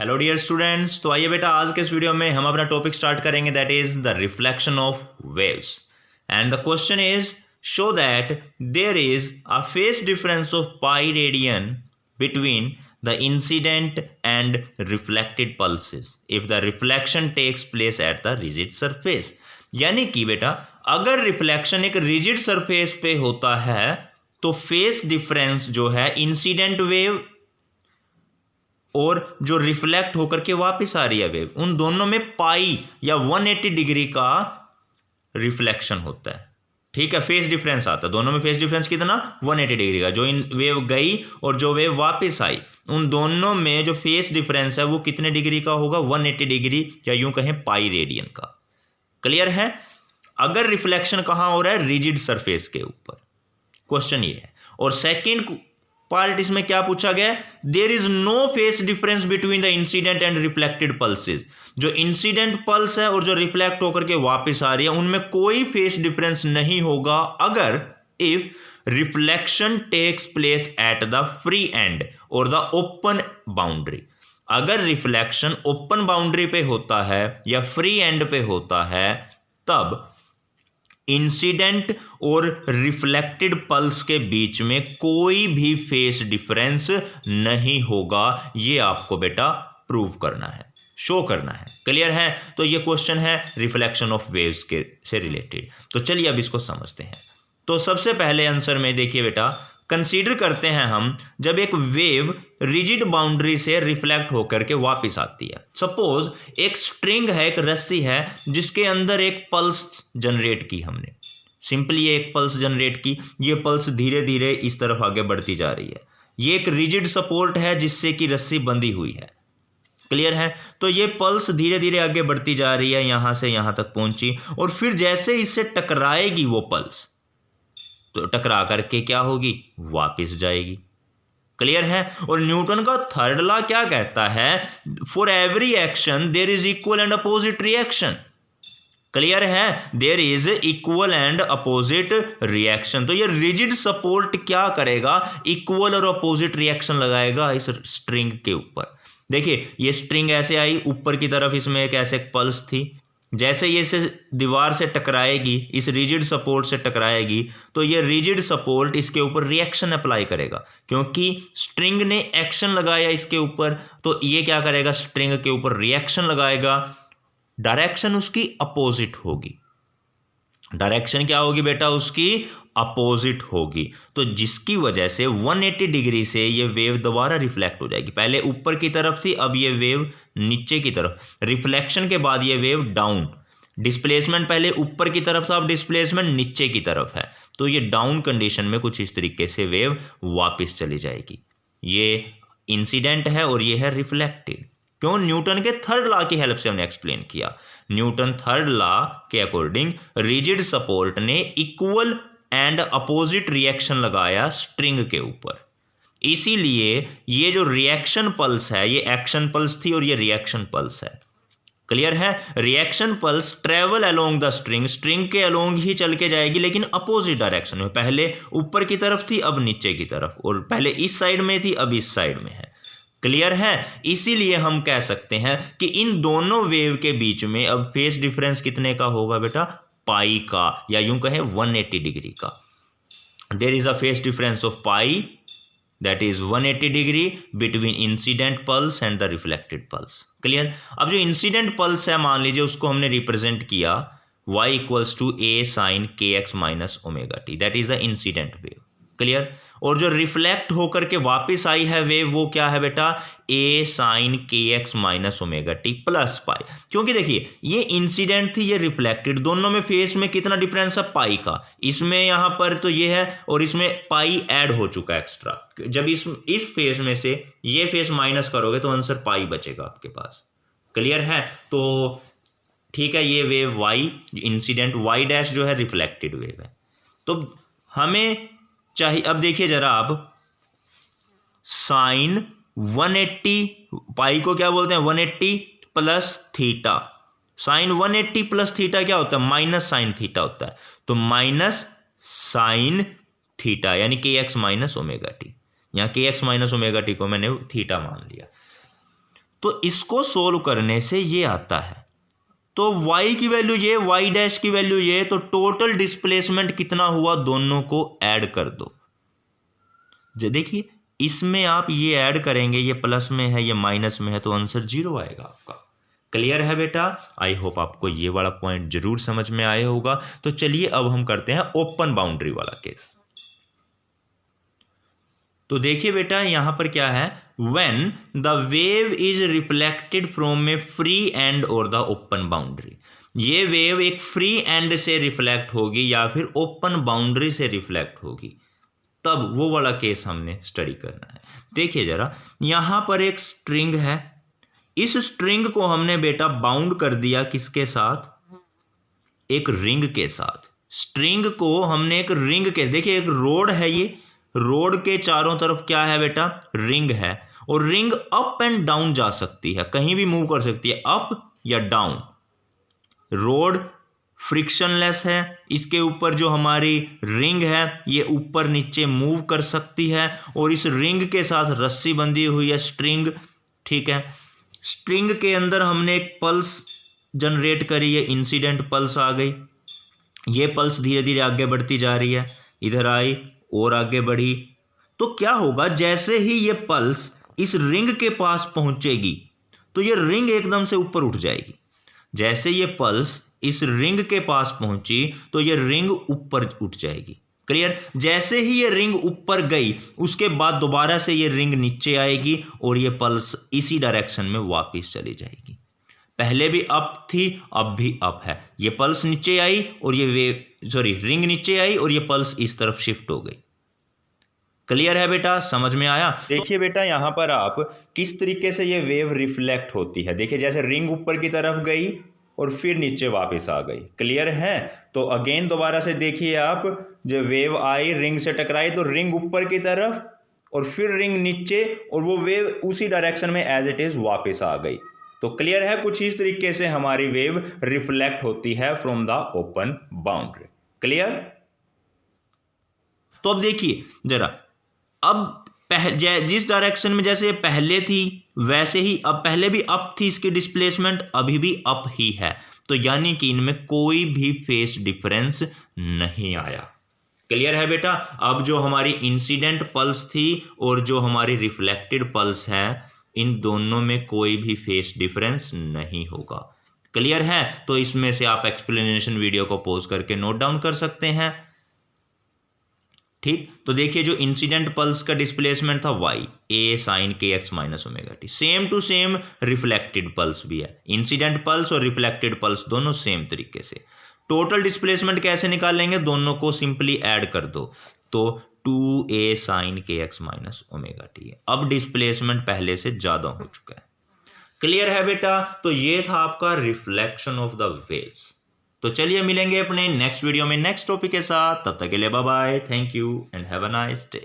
Hello dear students, तो आइए बेटा आज के इस वीडियो में हम अपना टॉपिक स्टार्ट करेंगे that is the reflection of waves and the question is show that there is a phase difference of pi radian between the incident and reflected pulses if the reflection takes place at the rigid surface. यानी कि बेटा अगर reflection एक rigid surface पे होता है तो phase difference जो है इंसिडेंट वेव और जो रिफ्लेक्ट होकर के वापस आ रही है वेव, उन दोनों में पाई या 180 डिग्री का रिफ्लेक्शन होता है। ठीक है, फेज डिफरेंस आता है दोनों में। फेज डिफरेंस कितना? 180 डिग्री का। जो इन वेव गई और जो वेव वापस आई, उन दोनों में जो फेज डिफरेंस है वो कितने डिग्री का होगा? 180 डिग्री, या यूं कहें पाई रेडियन का। क्लियर है? अगर रिफ्लेक्शन कहां हो रहा है? रिजिड सरफेस के ऊपर। क्वेश्चन ये है। और सेकेंड पार्ट इसमें क्या पूछा गया? There is no phase difference between the incident and reflected pulses. जो इंसिडेंट पल्स है और जो रिफ्लेक्ट होकर के वापस आ रही है उनमें कोई फेज डिफरेंस नहीं होगा अगर if reflection takes place at the free end और द ओपन बाउंड्री। अगर रिफ्लेक्शन ओपन बाउंड्री पे होता है या फ्री एंड पे होता है तब इंसिडेंट और रिफ्लेक्टेड पल्स के बीच में कोई भी फेज डिफरेंस नहीं होगा। ये आपको बेटा प्रूव करना है, शो करना है। क्लियर है? तो ये क्वेश्चन है रिफ्लेक्शन ऑफ वेव्स के से रिलेटेड। तो चलिए अब इसको समझते हैं। तो सबसे पहले आंसर में देखिए बेटा, कंसीडर करते हैं हम जब एक वेव रिजिड बाउंड्री से रिफ्लेक्ट होकर के वापस आती है। सपोज एक स्ट्रिंग है, एक रस्सी है जिसके अंदर एक पल्स जनरेट की हमने। सिंपली एक पल्स जनरेट की, ये पल्स धीरे धीरे इस तरफ आगे बढ़ती जा रही है। ये एक रिजिड सपोर्ट है जिससे कि रस्सी बंधी हुई है। क्लियर है? तो ये पल्स धीरे धीरे आगे बढ़ती जा रही है, यहां से यहां तक पहुंची, और फिर जैसे इससे टकराएगी वो पल्स, तो टकरा करके क्या होगी? वापस जाएगी। क्लियर है? और न्यूटन का थर्ड लॉ क्या कहता है? For every action there is equal and opposite reaction. Clear है? There is equal and opposite reaction. तो ये रिजिड सपोर्ट क्या करेगा? इक्वल और अपोजिट रिएक्शन लगाएगा इस स्ट्रिंग के ऊपर। देखिए ये स्ट्रिंग ऐसे आई ऊपर की तरफ, इसमें एक ऐसे पल्स थी। जैसे ये इसे दीवार से टकराएगी, इस रिजिड सपोर्ट से टकराएगी, तो ये रिजिड सपोर्ट इसके ऊपर रिएक्शन अप्लाई करेगा, क्योंकि स्ट्रिंग ने एक्शन लगाया इसके ऊपर। तो ये क्या करेगा? स्ट्रिंग के ऊपर रिएक्शन लगाएगा। डायरेक्शन उसकी अपोजिट होगी। डायरेक्शन क्या होगी बेटा? उसकी अपोजिट होगी। तो जिसकी वजह से 180 डिग्री से ये वेव दोबारा रिफ्लेक्ट हो जाएगी। पहले ऊपर की तरफ थी, अब ये वेव नीचे की तरफ। रिफ्लेक्शन के बाद ये वेव डाउन। डिस्प्लेसमेंट पहले ऊपर की तरफ था, अब डिस्प्लेसमेंट नीचे की तरफ है। तो ये डाउन कंडीशन में कुछ इस तरीके से वेव वापस चली जाएगी। ये इंसिडेंट है और ये है रिफ्लेक्टेड। क्यों? न्यूटन के थर्ड लॉ की हेल्प से हमने एक्सप्लेन किया। न्यूटन थर्ड लॉ के अकॉर्डिंग रिजिड सपोर्ट ने इक्वल एंड अपोजिट रिएक्शन लगाया स्ट्रिंग के ऊपर। इसीलिए ये जो रिएक्शन पल्स है, ये एक्शन पल्स थी और ये रिएक्शन पल्स है। क्लियर है? Reaction pulse travel along the string, string के अलोंग ही चल के जाएगी लेकिन अपोजिट डायरेक्शन में। पहले ऊपर की तरफ थी, अब नीचे की तरफ, और पहले इस साइड में थी, अब इस साइड में है। क्लियर है? इसीलिए हम कह सकते हैं कि इन दोनों वेव के बीच में अब फेज डिफरेंस कितने का होगा बेटा? पाई का, या यूं कहें 180 डिग्री का। There is a phase difference of pi that is 180 degree between incident pulse and the reflected pulse. Clear? अब जो इंसिडेंट पल्स है मान लीजिए उसको हमने रिप्रेजेंट किया y equals to a sine kx minus omega t, that is the incident wave. Clear? और जो रिफ्लेक्ट होकर के वापस आई है वेव, वो क्या है बेटा? a sine kx minus omega t plus pi. क्योंकि देखिए ये इंसिडेंट थी, ये रिफ्लेक्टेड, दोनों में फेज में कितना डिफरेंस है? पाई का। इसमें यहां पर तो ये है और इसमें पाई ऐड हो चुका है एक्स्ट्रा। जब इस फेज में से ये फेज माइनस करोगे तो आंसर पाई बचेगा आपके पास। क्लियर है? तो ठीक है, ये wave y incident, y dash जो है रिफ्लेक्टेड वेव है। तो हमें चाहिए, अब देखिए जरा आप, साइन 180, पाई को क्या बोलते हैं? 180 plus theta. Sine 180 plus theta क्या होता है? माइनस साइन थीटा होता है। तो माइनस साइन थीटा यानी के एक्स माइनस ओमेगा टी। यहाँ के एक्स माइनस ओमेगा टी को मैंने थीटा मान लिया। तो इसको सोल्व करने से ये आता है, तो y की वैल्यू ये, y डैश की वैल्यू ये, तो टोटल डिस्प्लेसमेंट कितना हुआ दोनों को ऐड कर दो। देखिए इसमें आप ये ऐड करेंगे, ये प्लस में है ये माइनस में है, तो आंसर 0 आएगा आपका। क्लियर है बेटा? आई होप आपको ये वाला पॉइंट जरूर समझ में आया होगा। तो चलिए अब हम करते हैं ओपन बाउंड्री वाला केस। तो देखिए बेटा यहां पर क्या है, when the wave is reflected from A free end और द ओपन बाउंड्री, ये वेव एक फ्री एंड से रिफ्लेक्ट होगी या फिर ओपन बाउंड्री से रिफ्लेक्ट होगी, तब वो वाला केस हमने स्टडी करना है। देखिए जरा, यहां पर एक स्ट्रिंग है, इस स्ट्रिंग को हमने बेटा बाउंड कर दिया किसके साथ, एक रिंग के साथ। स्ट्रिंग को हमने एक रिंग के, देखिए एक रोड है, ये रोड के चारों तरफ क्या है बेटा, रिंग है, और रिंग अप एंड डाउन जा सकती है, कहीं भी मूव कर सकती है, अप या डाउन। रोड फ्रिक्शनलेस है, इसके ऊपर जो हमारी रिंग है ये ऊपर नीचे मूव कर सकती है, और इस रिंग के साथ रस्सी बंधी हुई है, स्ट्रिंग, ठीक है। स्ट्रिंग के अंदर हमने एक पल्स जनरेट करी है, इंसिडेंट पल्स आ गई, ये पल्स धीरे धीरे आगे बढ़ती जा रही है, इधर आई और आगे बढ़ी। तो क्या होगा, जैसे ही ये पल्स इस रिंग के पास पहुंचेगी तो ये रिंग एकदम से ऊपर उठ जाएगी। जैसे ये पल्स इस रिंग के पास पहुंची तो ये रिंग ऊपर उठ जाएगी। क्लियर? जैसे ही ये रिंग ऊपर गई उसके बाद दोबारा से ये रिंग नीचे आएगी और ये पल्स इसी डायरेक्शन में वापस चली जाएगी। पहले भी अप थी, अब भी अप है, ये पल्स नीचे आई और ये रिंग नीचे आई और ये पल्स इस तरफ शिफ्ट हो गई। क्लियर है बेटा? समझ में आया? देखिए बेटा यहां पर आप किस तरीके से ये वेव रिफ्लेक्ट होती है। देखिए जैसे रिंग ऊपर की तरफ गई और फिर नीचे वापस आ गई। क्लियर है? तो अगेन दोबारा से देखिए आप, जब वेव आई रिंग से टकराई तो रिंग ऊपर की तरफ और फिर रिंग नीचे, और वो वेव उसी डायरेक्शन में एज इट इज वापस आ गई। तो क्लियर है? कुछ इस तरीके से हमारी वेव रिफ्लेक्ट होती है from the open boundary. Clear? तो अब देखिए जरा, अब जिस डायरेक्शन में जैसे पहले थी वैसे ही अब, पहले भी अप थी इसकी डिस्प्लेसमेंट, अभी भी अप ही है, तो यानी कि इनमें कोई भी फेस डिफरेंस नहीं आया। क्लियर है बेटा? अब जो हमारी इंसिडेंट पल्स थी और जो हमारी रिफ्लेक्टेड पल्स है, इन दोनों में कोई भी फेस डिफरेंस नहीं होगा। क्लियर है? तो इसमें से आप एक्सप्लेनेशन वीडियो को पॉज करके नोट डाउन कर सकते हैं। ठीक, तो देखिए जो इंसिडेंट पल्स का डिस्प्लेसमेंट था y, a sin kx minus omega t, same to same reflected pulse भी है। इंसिडेंट पल्स और रिफ्लेक्टेड पल्स दोनों सेम तरीके से। टोटल डिस्प्लेसमेंट कैसे निकालेंगे, दोनों को सिंपली ऐड कर दो, तो 2a sin kx minus omega T. अब डिस्प्लेसमेंट पहले से ज्यादा हो चुका है। क्लियर है बेटा? तो ये था आपका रिफ्लेक्शन ऑफ द वेव्स। तो चलिए मिलेंगे अपने नेक्स्ट वीडियो में नेक्स्ट टॉपिक के साथ, तब तक के लिए bye bye, thank you and have a nice day.